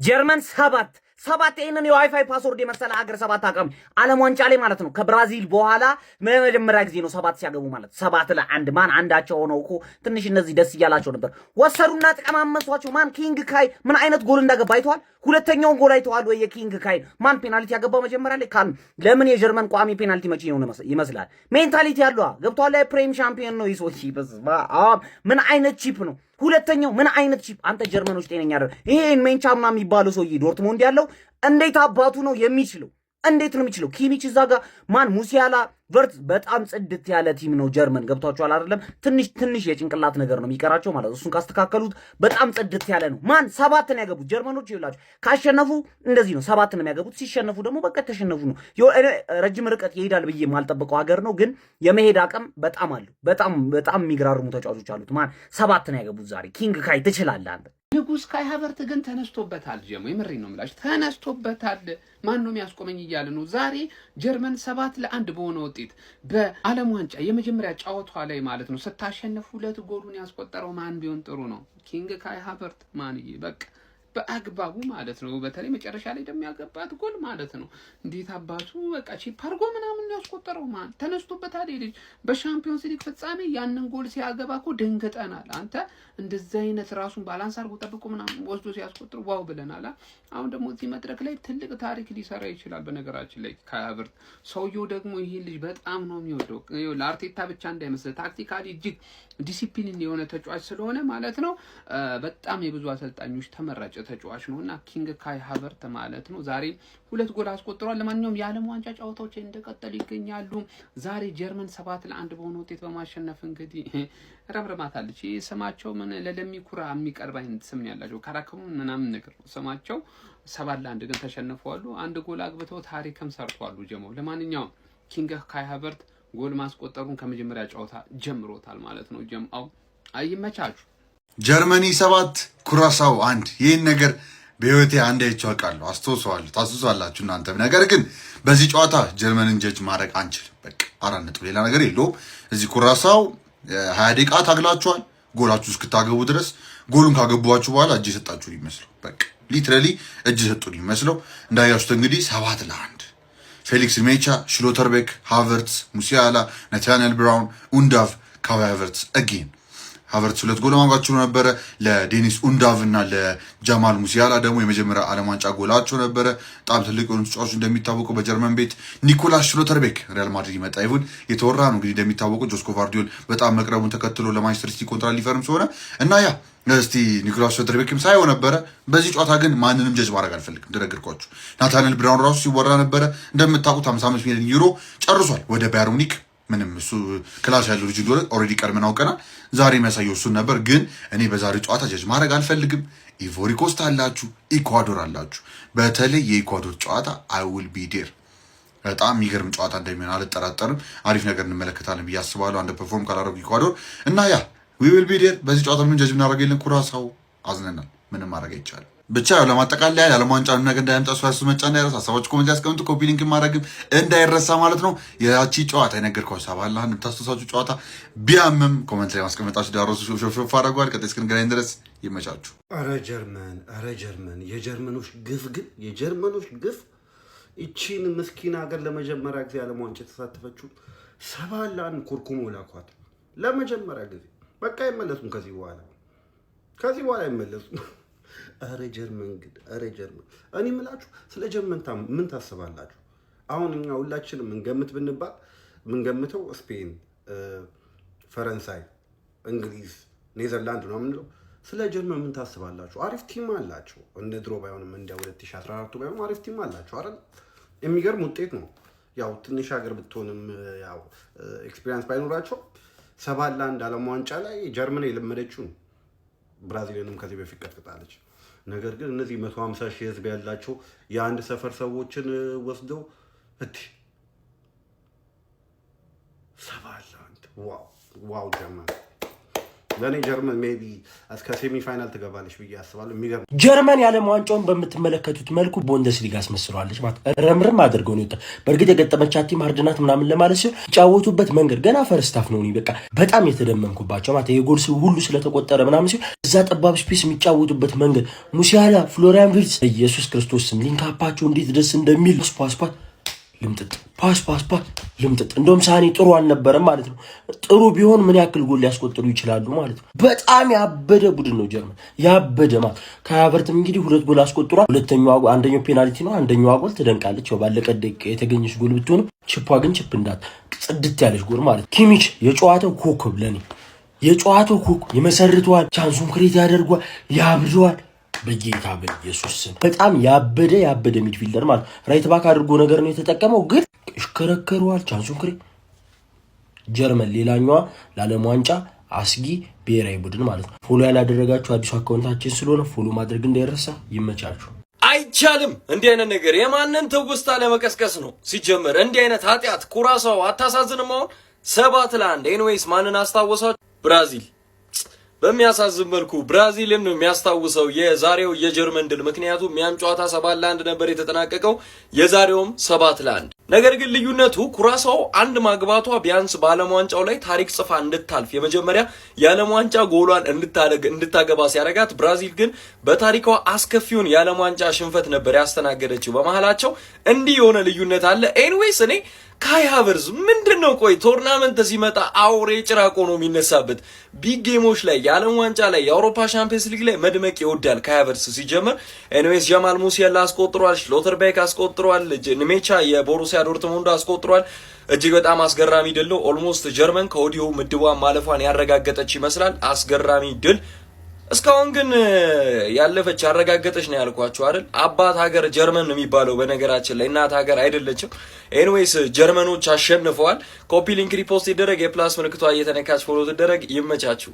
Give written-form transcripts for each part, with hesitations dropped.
ጀርመን ሰባት ይሄንን የዋይፋይ ፓስወርድ የመሰለ ሀገር ሰባት አቀም ዓለም ዋንጫ ላይ ማለት ነው ከብራዚል በኋላ መጀመሪያ ጊዜ ነው ሰባት ሲያገቡ ማለት 7-1 ማን አንዳቸው ሆነው እኮ ትንሽ እነዚህ ደስ እያላቸው ነበር ወሰዱና ተቀማመሷቸው ማን ኪንግ ካይ ምን አይነት ጎል እንዳገባ አይተዋል ሁለተኛውን ጎል አይተዋል ወይ የኪንግ ካይ ማን ፔናልቲ ያገባው መጀመሪያ ላይ ካል ለምን የጀርመን ቋሚ ፔናልቲ መጪ ነው ይመስላል ሜንታሊቲ ያለው ገብቷል ላይ ፕሪሚየር ሻምፒዮን ነው ይሶቺ ምን አይነት ቺፕ ነው ሁለተኛው ምን አይነት ቺፕ አንተ ጀርመኖች ጤነኛ አይደል ይሄን ሜንቻምና የሚባለው ሰውዬ ዶርትሙንድ ያለው እንዴት አባቱ ነው የሚችለው እንዴት ነው የሚችለው ኪሚች እዛ ጋር ማን ሙሲያላ ቨርት በጣም ጽድት ያለ ቲም ነው ጀርመን ገብቷቸዋል አይደለም ትንሽ የጭንቅላት ነገር ነው የሚቀራቸው ማለት እሱን ካስተካከሉት በጣም ጽድት ያለ ነው ማን ሰባት ነው ያገቡት ጀርመኖች ይላችሁ ካሸነፉ እንደዚህ ነው ሰባት ነው የሚያገቡት ሲሸነፉ ደግሞ በቃ ተሸነፉ ነው ረጅም ርቀት ይሄዳል ብዬ ማልጠብቀው ሀገር ነው ግን የመሄድ አቅም በጣም አለው በጣም የሚግራርሙ ተጫዋቾች አሉት ማን ሰባት ነው ያገቡት ዛሬ ኪንግ ካይ ትችላለህ አንተ ንጉስ ካይ ሃቨርት ግን ተነስቶበታል ጀሞ የምሬን ነው የምላችሁ ተነስቶበታል ማን ነው የሚያስቆመኝ እያለ ነው ዛሬ ጀርመን 7-1 በሆነ ውጤት በዓለም ዋንጫ የመጀመሪያ ጨዋታው ላይ ማለት ነው ስታሸንፍ ሁለት ጎሉን ያስቆጠረው ማን ቢሆን ጥሩ ነው ኪንግ ካይ ሃቨርት ማንዬ በቃ በአግባቡ ማለት ነው በተለይ መጨረሻ ላይ ደግሞ ያገባት ጎል ማለት ነው እንዴት አባቱ በቃ ቺፓርጎ ምናምን ያስቆጠረው ማን ተነስቶበታል ልጅ በሻምፒዮንስ ሊግ ፍጻሜ ያንን ጎል ሲያገባ እኮ ደንገጠናል አንተ እንደዚህ አይነት ራሱን ባላንስ አድርጎ ጠብቆ ምናምን ወስዶ ሲያስቆጥር ዋው ብለናል አሁን ደግሞ እዚህ መድረክ ላይ ትልቅ ታሪክ ሊሰራ ይችላል በነገራችን ላይ ካያቨርት ሰውየው ደግሞ ይሄ ልጅ በጣም ነው የሚወደው ለአርቴታ ብቻ እንዳይመስል ታክቲካሊ እጅግ ዲሲፕሊን የሆነ ተጫዋች ስለሆነ ማለት ነው በጣም የብዙ አሰልጣኞች ተመራጭ ተጫዋች ነውና ኪንግ ካይ ሃቨርት ማለት ነው ዛሬ ሁለት ጎል አስቆጥሯል ለማንኛውም የዓለም ዋንጫ ጨዋታዎች እንደቀጠሉ ይገኛሉ ዛሬ ጀርመን 7-1 በሆነ ውጤት በማሸነፍ እንግዲህ ረብረማታለች ስማቸው ምን ለለሚኩራ የሚቀርብ አይነት ስም ያላቸው ካራክሙ ምናምን ነገር ነው ስማቸው 7-1 ግን ተሸንፈዋል አንድ ጎል አግብተው ታሪክም ሰርቷል ጀሞ ለማንኛውም ኪንግ ካይ ሃቨርት ጎል ማስቆጠሩን ከመጀመሪያ ጨዋታ ጀምሮታል ማለት ነው ጀምአው አይመቻችሁ ጀርመኒ 7 ኩራሳው 1 ይሄን ነገር በህይወቴ አንዴ አይቻለሁ አስተውሰዋለሁ ታስታውሳላችሁ እናንተም ነገር ግን በዚህ ጨዋታ ጀርመንን ጀጅ ማድረግ አንችልም በቃ አራት ነጥብ ሌላ ነገር የለውም እዚህ ኩራሳው 20 ደቂቃ ታግላችኋል ጎላችሁ እስክታገቡ ድረስ ጎሉን ካገቡዋችሁ በኋላ እጅ ሰጣችሁ ይመስለው በቃ ሊትራሊ እጅ ሰጡኝ ይመስለው እንዳያችሁት እንግዲህ 7-1 ፌሊክስ ሜቻ ሽሎተርቤክ ሃቨርትስ ሙሲያላ ናታኒኤል ብራውን ኡንዳቭ ካይ ሃቨርትስ አጌን ሃቨርትስ ሁለት ጎል ማግባት ችሎ ነበር ለዴኒስ ኡንዳቭ እና ለጃማል ሙሲያላ ደግሞ የመጀመሪያ ዓለም ዋንጫ ጎላቸው ነበር በጣም ትልቅ የሆኑ ተጫዋቾች እንደሚታወቀው በጀርመን ቤት ኒኮላስ ሽሎተርቤክ ሪያል ማድሪድ ይመጣ ይሁን የተወራ ነው እንግዲህ እንደሚታወቀው ጆስኮ ቫርዲዮል በጣም መቅረቡን ተከትሎ ለማንቸስተር ሲቲ ኮንትራት ሊፈርም ስለሆነ እና ያ እስቲ ኒኮላስ ሽሎተርቤክም ሳይሆን ነበር በዚህ ጨዋታ ግን ማንንም ጀጅ ማድረግ አልፈልግም እንደነገርኳችሁ ናታኒኤል ብራውን ራሱ ሲወራ ነበር እንደምታውቁት 55 ሚሊዮን ዩሮ ጨርሷል ወደ ባየር ሙኒክ ምንም እሱ ክላስ ያለው ልጅ እንደሆነ ኦሬዲ ቀድመን አውቀናል ዛሬ የሚያሳየው እሱን ነበር ግን እኔ በዛሬ ጨዋታ ጀጅ ማድረግ አልፈልግም ኢቮሪ ኮስት አላችሁ ኢኳዶር አላችሁ በተለይ የኢኳዶር ጨዋታ አይ ዊል ቢ ዴር በጣም የሚገርም ጨዋታ እንደሚሆን አልጠራጠርም አሪፍ ነገር እንመለከታለን ብዬ አስባለሁ አንድ ፐርፎርም ካላረጉ ኢኳዶር እና ያ ዊ ዊል ቢ ዴር በዚህ ጨዋታ ምን ጀጅ እናደርግ የለን ኩራሳው አዝነናል ምንም ማድረግ አይቻልም ብቻ ለማጠቃለያ ያለ ዋንጫው ነገር እንዳይመጣ ሷስ መጫ እንዳይረሳ ሀሳባችሁ ኮሜንት ያስቀምጡ ኮፒ ሊንክ ማድረግም እንዳይረሳ ማለት ነው ያቺ ጨዋታ የነገርኳችሁ ሰባላህ እንታስተሳችሁ ጨዋታ ቢያምም ኮሜንት ላይ ማስቀመጣችሁ ዳሮሱ ሾፍ አድርጓል ቀጥታ እስክንገናኝ ድረስ ይመቻችሁ አረ ጀርመን የጀርመኖች ግፍ ግን የጀርመኖች ግፍ እቺን ምስኪን ሀገር ለመጀመሪያ ጊዜ ዓለም ዋንጫ ተሳተፈችው 7-1 ኮርኩሞ ላኳት ለመጀመሪያ ጊዜ በቃ አይመለሱም ከዚህ በኋላ አይመለሱም አረ ጀርመን እኔ ምላችሁ ስለ ጀርመን ምን ታስባላችሁ አሁን እኛ ሁላችንም እንገምት ብንባል ምንገምተው ስፔን ፈረንሳይ እንግሊዝ ኔዘርላንድ ነው ምንለው ስለ ጀርመን ምን ታስባላችሁ አሪፍ ቲም አላችሁ እንደ ድሮ ባይሆንም እንደ 2014 ባይሆንም አሪፍ ቲም አላችሁ አይደል የሚገርም ውጤት ነው ያው ትንሽ ሀገር ብትሆንም ያው ኤክስፒሪየንስ ባይኖራቸው 7-1 ዓለም ዋንጫ ላይ ጀርመን የለመደችው ብራዚልንም ከዚህ በፊት ቀጥቅጣለች ነገር ግን እነዚህ 150 ሺህ ህዝብ ያላቸው የአንድ ሰፈር ሰዎችን ወስደው 7-1 ዋው ጀርመን ለኔ ጀርመን ሜቢ እስከ ሴሚ ፋይናል ትገባለች ብዬ አስባለሁ። የሚገርም ጀርመን የዓለም ዋንጫውን በምትመለከቱት መልኩ ቡንደስሊጋ አስመስለዋለች ማለት ረምርም አድርገው ነው። በእርግጥ የገጠመቻት ቲም ሃርድናት ምናምን ለማለት ሲሆን ይጫወቱበት መንገድ ገና ፈርስታፍ ነው። በቃ በጣም የተደመምኩባቸው ማለት የጎል ሁሉ ስለተቆጠረ ምናምን ሲሆን እዛ ጠባብ ስፔስ የሚጫወቱበት መንገድ ሙሲያላ፣ ፍሎሪያን ቪርትዝ ኢየሱስ ክርስቶስ ስም ሊንካፓቸው እንዴት ደስ እንደሚል ፓስፓስ ልምጥጥ ፓስ ልምጥጥ። እንደውም ሳኒ ጥሩ አልነበረም ማለት ነው። ጥሩ ቢሆን ምን ያክል ጎል ሊያስቆጥሩ ይችላሉ ማለት ነው። በጣም ያበደ ቡድን ነው ጀርመን፣ ያበደ ማለት ከሀቨርትም እንግዲህ 2 ጎል አስቆጥሯል። አንደኛው ፔናልቲ ነው፣ አንደኛው ጎል ትደንቃለች። ባለቀ ደቂቃ የተገኘች ጎል ብትሆንም ቺፓ ግን ቺፕ እንዳት ጽድት ያለች ጎል ማለት። ኪሚች የጨዋታው ኮከብ ለኔ የጨዋታው ኮከብ ይመሰርተዋል፣ ቻንሱን ክሬት ያደርጓል፣ ያብደዋል። በጌታ በኢየሱስ ስም በጣም ያበደ ሚድፊልደር ማለት ራይት ባክ አድርጎ ነገር ነው የተጠቀመው፣ ግን ይሽከረከረዋል ቻንሱን ክሬት። ጀርመን ሌላኛዋ ለዓለም ዋንጫ አስጊ ብሔራዊ ቡድን ማለት ነው። ፎሎ ያላደረጋችሁ አዲሱ አካውንታችን ስለሆነ ፎሎ ማድረግ እንዳይረሳ። ይመቻችሁ። አይቻልም እንዲህ አይነት ነገር የማንን ትውስታ ለመቀስቀስ ነው? ሲጀመር እንዲህ አይነት ኃጢአት ኩራሳው አታሳዝንም? አሁን 7-1 ኤንዌይስ ማንን አስታወሳችሁ? ብራዚል። በሚያሳዝን መልኩ ብራዚልን ነው የሚያስታውሰው የዛሬው የጀርመን ድል። ምክንያቱም ያም ጨዋታ 7-1 ነበር የተጠናቀቀው፣ የዛሬውም 7-1። ነገር ግን ልዩነቱ ኩራሳው አንድ ማግባቷ ቢያንስ በዓለም ዋንጫው ላይ ታሪክ ጽፋ እንድታልፍ የመጀመሪያ የዓለም ዋንጫ ጎሏን እንድታገባ ሲያደርጋት፣ ብራዚል ግን በታሪኳ አስከፊውን የዓለም ዋንጫ ሽንፈት ነበር ያስተናገደችው። በመሃላቸው እንዲህ የሆነ ልዩነት አለ። ኤኒዌይስ እኔ ካይ ሃቨርትዝ ምንድነው ቆይ ቶርናመንት ሲመጣ አውሬ ጭራቆ ነው የሚነሳበት። ቢግ ጌሞች ላይ የዓለም ዋንጫ ላይ የአውሮፓ ሻምፒየንስ ሊግ ላይ መድመቅ ይወዳል ካይ ሃቨርትዝ ሲጀመር። ኤኒዌይስ ጀማል ሙሲያላ አስቆጥሯል፣ ሽሎተርቤክ አስቆጥሯል፣ ኒሜቻ የቦሩሲያ ዶርትሙንድ አስቆጥሯል። እጅግ በጣም አስገራሚ ድል ነው። ኦልሞስት ጀርመን ከወዲሁ ምድቧን ማለፏን ያረጋገጠች ይመስላል። አስገራሚ ድል። እስካሁን ግን ያለፈች ያረጋገጠች ነው ያልኳችሁ አይደል? አባት ሀገር ጀርመን ነው የሚባለው በነገራችን ላይ እናት ሀገር አይደለችም። ኤኒዌይስ ጀርመኖች አሸንፈዋል። ኮፒ ሊንክ ሪፖስት ይደረግ፣ የፕላስ ምልክቷ እየተነካች ፎሎ ትደረግ። ይመቻችሁ።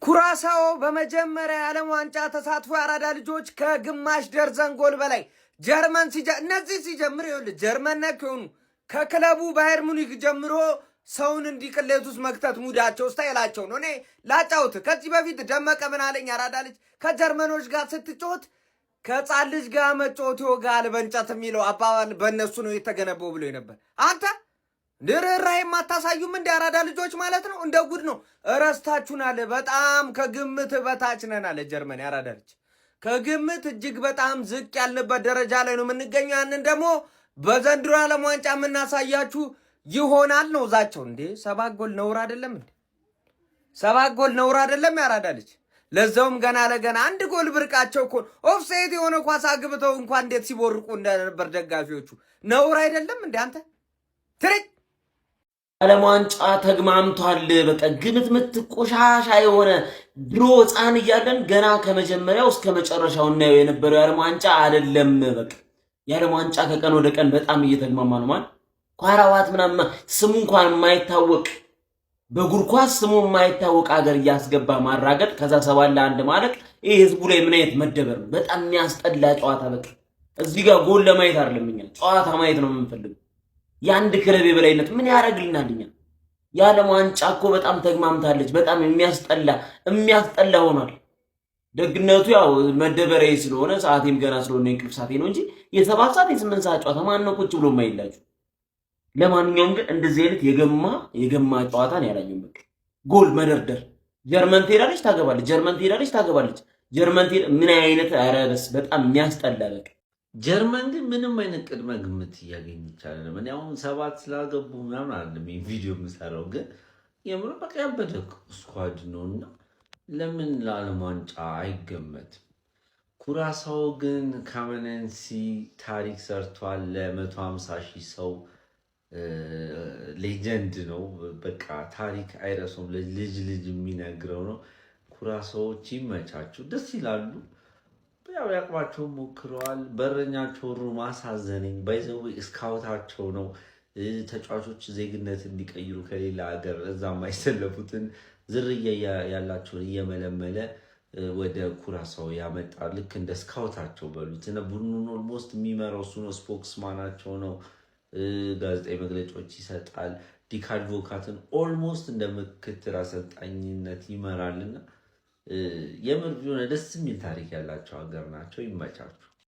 ኩራሳኦ በመጀመሪያ የዓለም ዋንጫ ተሳትፎ የአራዳ ልጆች ከግማሽ ደርዘን ጎል በላይ ጀርመን እነዚህ ሲጀምር ይኸውልህ ጀርመን ነክ የሆኑ ከክለቡ ባየር ሙኒክ ጀምሮ ሰውን እንዲቅሌት ውስጥ መክተት ሙዳቸው ስታይላቸው ነው። እኔ ላጫውት ከዚህ በፊት ደመቀ ምን አለኝ? አራዳ ልጅ ከጀርመኖች ጋር ስትጮት ከጻን ልጅ ጋር መጮት ይወጋል በእንጨት የሚለው አባባል በእነሱ ነው የተገነባው ብሎ ነበር። አንተ ድርራይ የማታሳዩም እንደ አራዳ ልጆች ማለት ነው። እንደ ጉድ ነው። እረስታችሁናል። በጣም ከግምት በታች ነን አለ ጀርመን። ያራዳ ልጅ ከግምት እጅግ በጣም ዝቅ ያልንበት ደረጃ ላይ ነው የምንገኘው። ያንን ደግሞ በዘንድሮ ዓለም ዋንጫ የምናሳያችሁ ይሆናል ነው ዛቸው። እንዴ 7 ጎል ነውር አይደለም እንዴ? 7 ጎል ነውር አይደለም? ያራዳ ልጅ ለዛውም ገና ለገና 1 ጎል ብርቃቸው እኮ ኦፍሳይድ የሆነ ኳስ አግብተው እንኳን እንዴት ሲቦርቁ እንደነበር ደጋፊዎቹ ነውር አይደለም እንዴ? አንተ ትሪክ ዓለም ዋንጫ ተግማምቷል። በቃ ግምት ቆሻሻ የሆነ ድሮ ሕፃን እያለን ገና ከመጀመሪያው እስከ መጨረሻው እናየው የነበረው የዓለም ዋንጫ አይደለም። በቃ የዓለም ዋንጫ ከቀን ወደ ቀን በጣም እየተግማማ ነው ማለት ኳራዋት ምናምን ስሙ እንኳን የማይታወቅ በእግር ኳስ ስሙ የማይታወቅ ሀገር እያስገባ ማራገጥ ከዛ 7-1 ማለት ይሄ ህዝቡ ላይ ምን አይነት መደበር ነው? በጣም የሚያስጠላ ጨዋታ። በቃ እዚህ ጋር ጎል ለማየት አይደለም እኛ ጨዋታ ማየት ነው የምንፈልገው። የአንድ ክለብ የበላይነት ምን ያደርግልናል? እኛ የዓለም ዋንጫ እኮ በጣም ተግማምታለች። በጣም የሚያስጠላ ሆኗል። ደግነቱ ያው መደበሪያ ስለሆነ ሰዓቴም ገና ስለሆነ እንቅልፍ ሰዓቴ ነው እንጂ የ7 ሰዓት የ8 ሰዓት ጨዋታ ማን ነው ቁጭ ብሎ የማይላችሁ? ለማንኛውም ግን እንደዚህ አይነት የገማ ጨዋታን ያላየው። በቃ ጎል መደርደር ጀርመን ትሄዳለች ታገባለች፣ ጀርመን ትሄዳለች ታገባለች፣ ጀርመን ምን አይነት አረበስ በጣም የሚያስጠላ። በቃ ጀርመን ግን ምንም አይነት ቅድመ ግምት እያገኘች አይደለም። እኔ አሁን 7 ስላገቡ ምናምን አይደለም ቪዲዮ የምሰራው፣ ግን የምር በቃ ያበደ ስኳድ ነውና ለምን ለዓለም ዋንጫ አይገመትም? ኩራሳው ግን ካመነንሲ ታሪክ ሰርቷል። ለ150,000 ሰው ሌጀንድ ነው። በቃ ታሪክ አይረሱም። ልጅ የሚነግረው ነው። ኩራሳዎች ይመቻቸው፣ ደስ ይላሉ። ያው ያቅማቸውን ሞክረዋል። በረኛቸው ሩም አሳዘነኝ። ባይዘው ስካውታቸው ነው ተጫዋቾች ዜግነት እንዲቀይሩ ከሌላ ሀገር እዛ የማይሰለፉትን ዝርያ ያላቸውን እየመለመለ ወደ ኩራሳው ያመጣል። ልክ እንደ ስካውታቸው በሉት እና ቡድኑን ኦልሞስት የሚመራው እሱ ነው። ስፖክስማናቸው ነው። ጋዜጣዊ መግለጫዎች ይሰጣል። ዲክ አድቮካትን ኦልሞስት እንደ ምክትል አሰልጣኝነት ይመራልና የምር የሆነ ደስ የሚል ታሪክ ያላቸው ሀገር ናቸው። ይመቻችሁ።